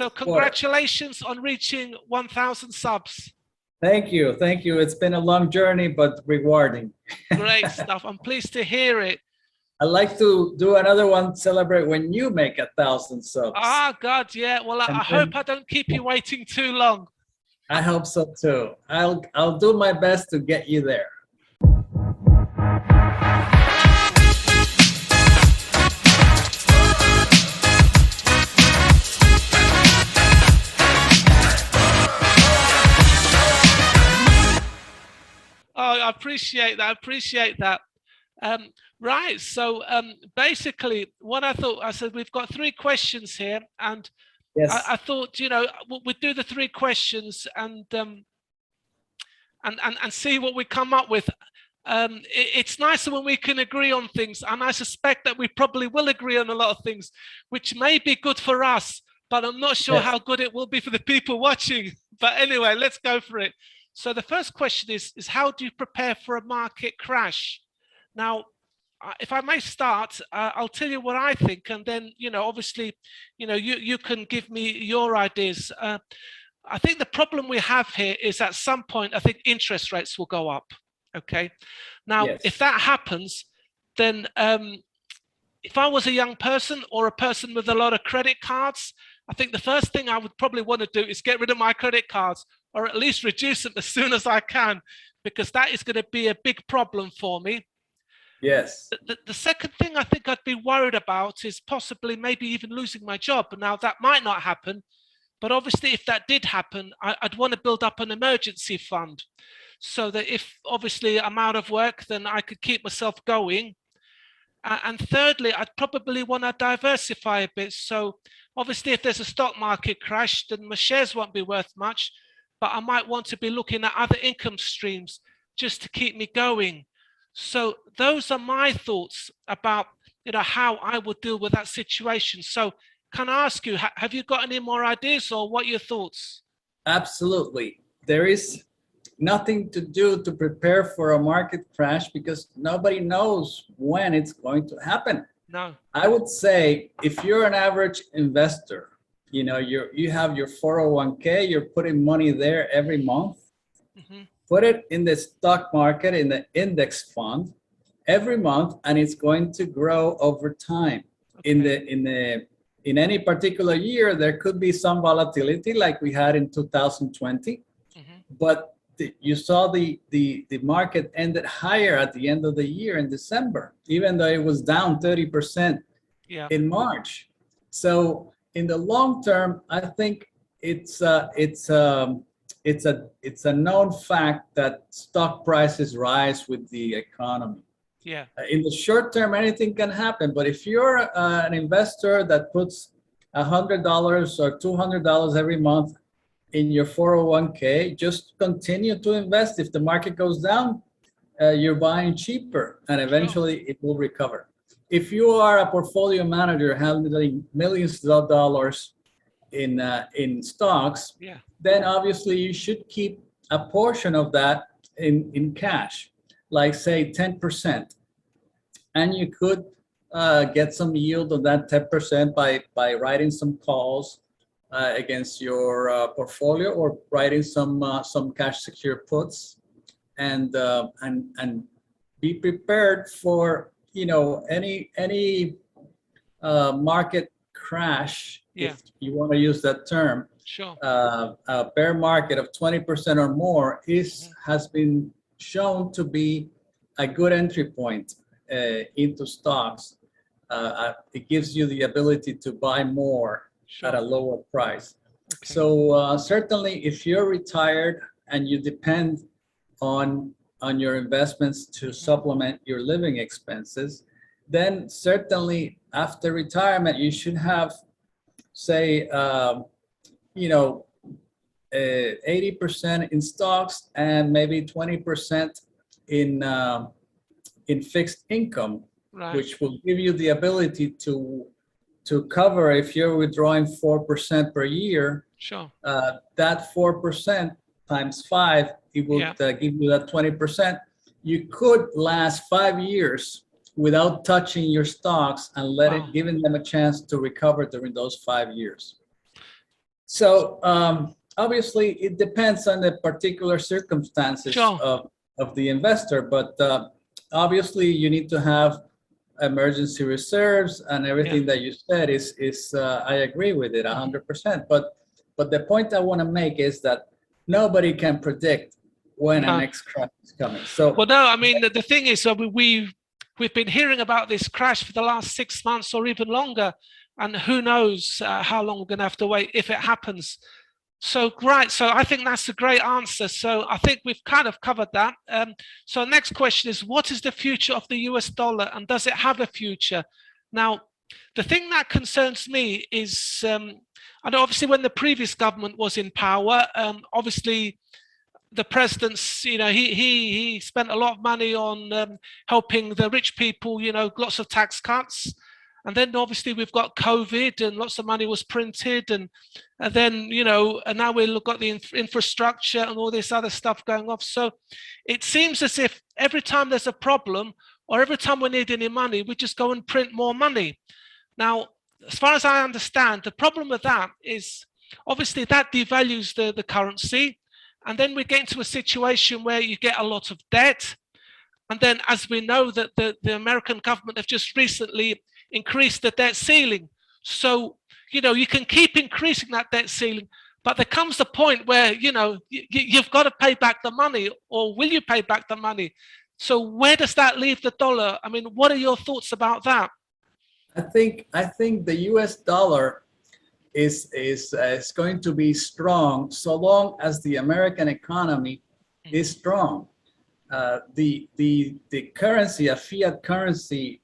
So congratulations on reaching 1,000 subs. Thank you. Thank you. It's been a long journey, but rewarding. Great stuff. I'm pleased to hear it. I'd like to do another one, celebrate when you make 1,000 subs. Ah, God, yeah. Well, I hope I don't keep you waiting too long. I hope so too. I'll do my best to get you there. Oh, I appreciate that. I appreciate that. Right. So basically, what I said, we've got 3 questions here, and yes. I thought, you know, we'd do the 3 questions and see what we come up with. It's nicer when we can agree on things, and I suspect that we probably will agree on a lot of things, which may be good for us, but I'm not sure how good it will be for the people watching. But anyway, let's go for it. So the first question is how do you prepare for a market crash? Now, if I may start, I'll tell you what I think, and then, you know, obviously, you know, you can give me your ideas. I think the problem we have here is at some point, I think interest rates will go up. Okay. Now, if that happens, then if I was a young person or a person with a lot of credit cards, I think the first thing I would probably want to do is get rid of my credit cards, or at least reduce them as soon as I can, because that is going to be a big problem for me. Yes. The second thing I think I'd be worried about is possibly maybe even losing my job. Now, that might not happen, but obviously if that did happen, I'd want to build up an emergency fund so that if obviously I'm out of work, then I could keep myself going. And thirdly, I'd probably want to diversify a bit. So obviously if there's a stock market crash, then my shares won't be worth much, but I might want to be looking at other income streams just to keep me going. So those are my thoughts about, you know, how I would deal with that situation. So can I ask you, have you got any more ideas, or what are your thoughts? Absolutely. There is nothing to do to prepare for a market crash because nobody knows when it's going to happen. No. I would say if you're an average investor, you know, you have your 401k, you're putting money there every month. Put it in the stock market, in the index fund every month, and it's going to grow over time. In any particular year, there could be some volatility like we had in 2020, but you saw the market ended higher at the end of the year in December, even though it was down 30% in March. So in the long term, I think it's a known fact that stock prices rise with the economy. Yeah. In the short term, anything can happen. But if you're an investor that puts $100 or $200 every month in your 401k, just continue to invest. If the market goes down, you're buying cheaper, and eventually it will recover. If you are a portfolio manager handling millions of dollars in stocks, then obviously you should keep a portion of that in cash, like say 10%. And you could get some yield on that 10% by writing some calls against your portfolio, or writing some cash secure puts, and be prepared for, you know, any market crash, if you want to use that term. Sure. A bear market of 20% or more has been shown to be a good entry point into stocks. It gives you the ability to buy more at a lower price. So certainly, if you're retired and you depend on your investments to supplement your living expenses, then certainly after retirement you should have, say, you know, 80% in stocks and maybe 20% in fixed income, which will give you the ability to cover, if you're withdrawing 4% per year. Sure. That 4% times 5, it will give you that 20%. You could last 5 years without touching your stocks and giving them a chance to recover during those 5 years. So obviously, it depends on the particular circumstances Sure. of the investor, but obviously you need to have emergency reserves and everything that you said is I agree with it 100%. But the point I want to make is that nobody can predict when a next crash is coming. So well, no, I mean the thing is, we've been hearing about this crash for the last 6 months or even longer, and who knows how long we're going to have to wait if it happens. So great. So I think that's a great answer. So I think we've kind of covered that. So next question is, what is the future of the US dollar, and does it have a future? Now, the thing that concerns me is, I know obviously when the previous government was in power, obviously the president's, he spent a lot of money on helping the rich people, lots of tax cuts. And then obviously we've got COVID and lots of money was printed. And then, and now we've got the infrastructure and all this other stuff going off. So it seems as if every time there's a problem or every time we need any money, we just go and print more money. Now, as far as I understand, the problem with that is obviously that devalues the currency. And then we get into a situation where you get a lot of debt. And then, as we know, that the American government have just recently increased the debt ceiling. So, you can keep increasing that debt ceiling, but there comes a point where, you've got to pay back the money, or will you pay back the money? So where does that leave the dollar? I mean, what are your thoughts about that? I think the US dollar is going to be strong so long as the American economy is strong. The currency, a fiat currency,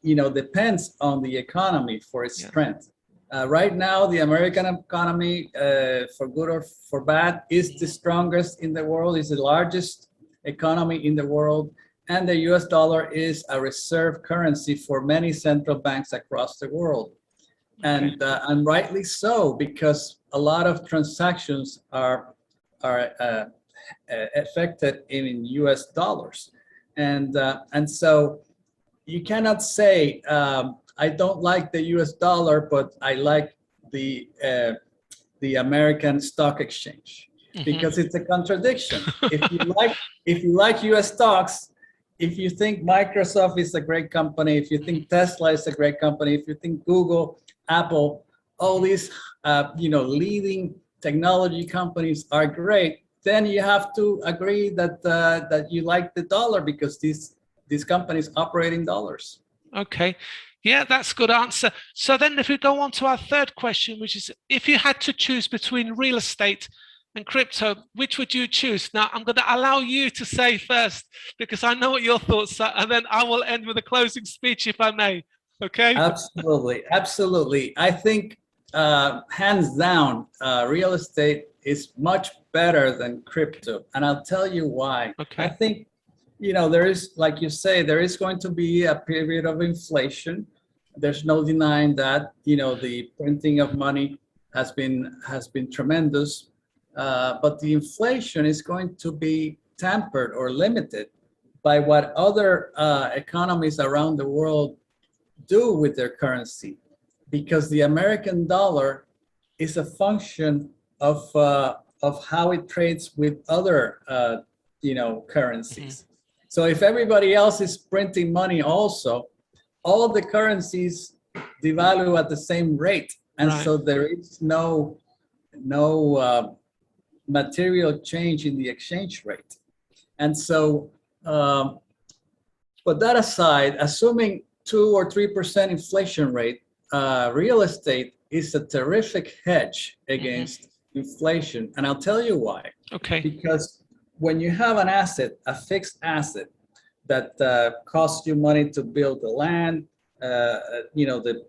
depends on the economy for its strength. Right now, the American economy, for good or for bad, is the strongest in the world, is the largest economy in the world, and the US dollar is a reserve currency for many central banks across the world. And rightly so, because a lot of transactions are affected in US dollars. And so you cannot say, I don't like the US dollar, but I like the American stock exchange, because it's a contradiction. If you like US stocks, if you think Microsoft is a great company, if you think Tesla is a great company, if you think Google, Apple, all these leading technology companies are great, then you have to agree that you like the dollar, because these companies operate in dollars. Okay. Yeah, that's a good answer. So then if we go on to our third question, which is, if you had to choose between real estate and crypto, which would you choose? Now, I'm going to allow you to say first, because I know what your thoughts are, and then I will end with a closing speech, if I may. Okay? Absolutely. Absolutely. I think hands down, real estate is much better than crypto. And I'll tell you why. Okay. I think, there is, like you say, there is going to be a period of inflation. There's no denying that. The printing of money has been tremendous. But the inflation is going to be tempered or limited by what other economies around the world do with their currency, because the American dollar is a function of how it trades with other currencies. So if everybody else is printing money also, all the currencies devalue at the same rate, and so there is no material change in the exchange rate. And so, but that aside, assuming 2 or 3% inflation rate, real estate is a terrific hedge against inflation. And I'll tell you why. Okay. Because when you have an asset, a fixed asset that costs you money to build the land, the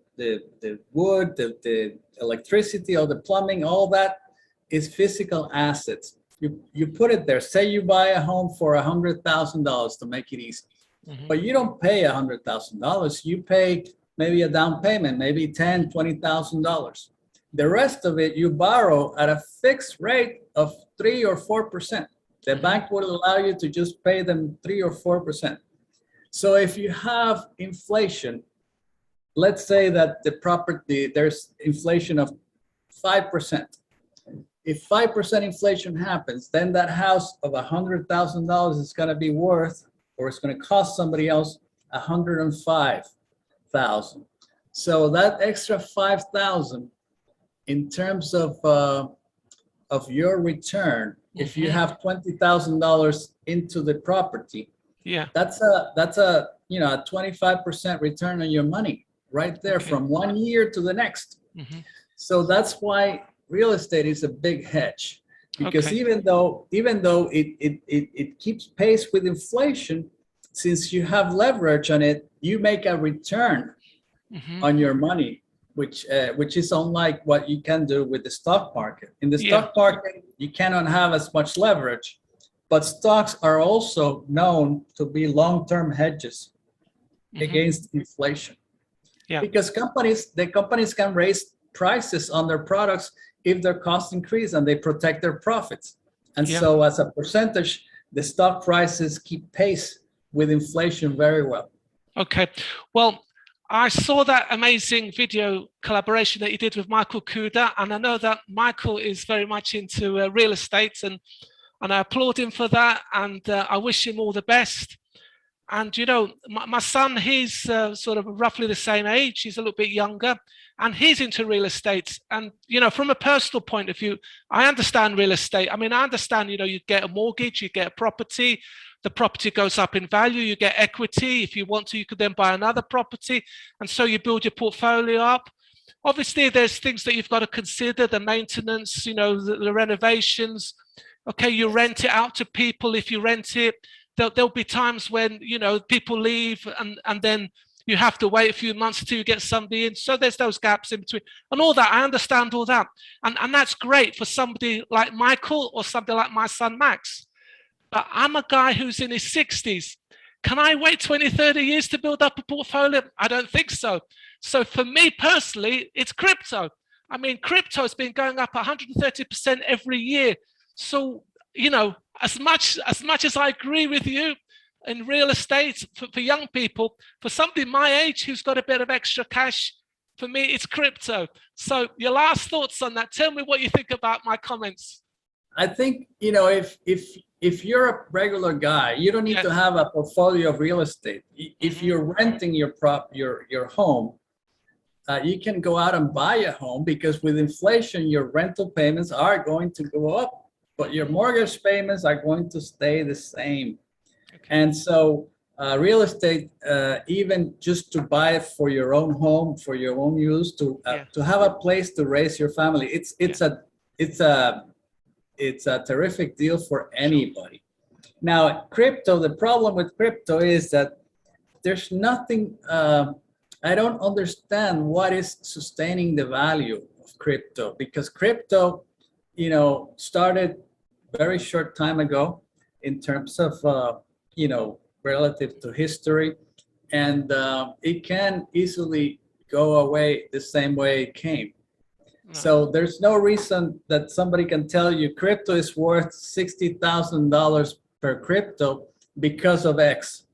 wood, the electricity, or the plumbing, all that is physical assets. You put it there. Say you buy a home for $100,000 to make it easy. But you don't pay $100,000. You pay maybe a down payment, maybe $10,000, $20,000. The rest of it you borrow at a fixed rate of 3 or 4%. The bank will allow you to just pay them 3 or 4%. So if you have inflation, let's say that the property, there's inflation of 5%. If 5% inflation happens, then that house of $100,000 is going to be worth, or it's going to cost somebody else $105,000. So that extra 5,000 in terms of your return, if you have $20,000 into the property, that's a 25% return on your money right there from 1 year to the next. So that's why real estate is a big hedge, because even though it keeps pace with inflation, since you have leverage on it, you make a return on your money, which is unlike what you can do with the stock market. In the stock market, you cannot have as much leverage, but stocks are also known to be long-term hedges against inflation. Because companies can raise prices on their products if their costs increase, and they protect their profits. And so as a percentage, the stock prices keep pace with inflation very well. Okay. Well, I saw that amazing video collaboration that you did with Michael Kuda, and I know that Michael is very much into real estate, and I applaud him for that, and I wish him all the best. And, you know, my son, he's sort of roughly the same age. He's a little bit younger, and he's into real estate. And, you know, from a personal point of view, I understand real estate. I mean, I understand, you know, you get a mortgage, you get a property, the property goes up in value, you get equity. If you want to, you could then buy another property. And so you build your portfolio up. Obviously, there's things that you've got to consider, the maintenance, you know, the renovations. Okay, you rent it out to people. If you rent it, there'll be times when, you know, people leave, and then you have to wait a few months until you get somebody in. So there's those gaps in between and all that. I understand all that. And that's great for somebody like Michael or somebody like my son, Max. But I'm a guy who's in his 60s. Can I wait 20, 30 years to build up a portfolio? I don't think so. So for me personally, it's crypto. I mean, crypto has been going up 130% every year. So, you know, as much as I agree with you in real estate for young people, for somebody my age who's got a bit of extra cash, for me, it's crypto. So your last thoughts on that? Tell me what you think about my comments. I think, you know, if you're a regular guy, you don't need to have a portfolio of real estate. If you're renting your home, you can go out and buy a home, because with inflation, your rental payments are going to go up, but your mortgage payments are going to stay the same. And so real estate, even just to buy it for your own home, for your own use, to have a place to raise your family, it's a terrific deal for anybody. Now, crypto, the problem with crypto is that there's nothing, I don't understand what is sustaining the value of crypto, because crypto, you know, started very short time ago in terms of, you know, relative to history, and it can easily go away the same way it came. So there's no reason that somebody can tell you crypto is worth $60,000 per crypto because of X.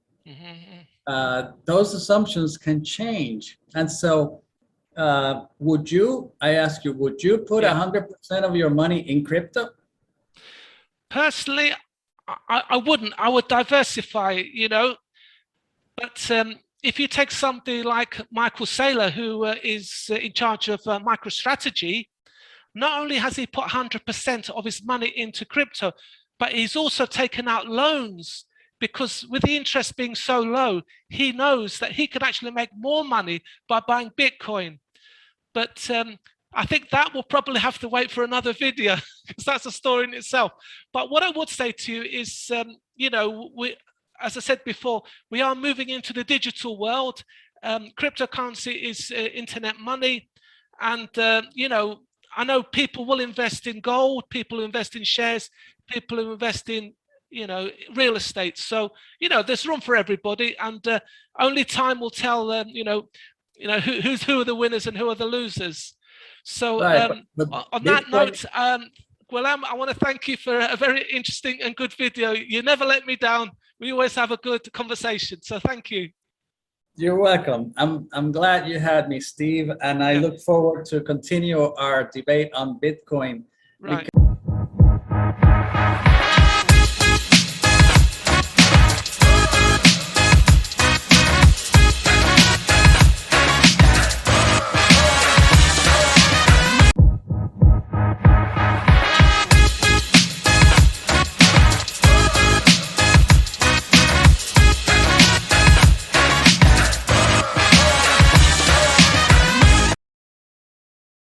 Those assumptions can change. And so I ask you, would you put 100% of your money in crypto? Personally, I wouldn't. I would diversify, you know. But if you take somebody like Michael Saylor, who is in charge of MicroStrategy, not only has he put 100% of his money into crypto, but he's also taken out loans, because with the interest being so low, he knows that he could actually make more money by buying Bitcoin. But I think that will probably have to wait for another video, because that's a story in itself. But what I would say to you is, you know, as I said before, we are moving into the digital world. Cryptocurrency is internet money. And, you know, I know people will invest in gold, people invest in shares, people invest in, you know, real estate. So, you know, there's room for everybody, and only time will tell, you know, who are the winners and who are the losers. So on that note, Guillem, I want to thank you for a very interesting and good video. You never let me down. We always have a good conversation. So thank you. You're welcome. I'm glad you had me, Steve, and I Yeah. look forward to continue our debate on Bitcoin. Right.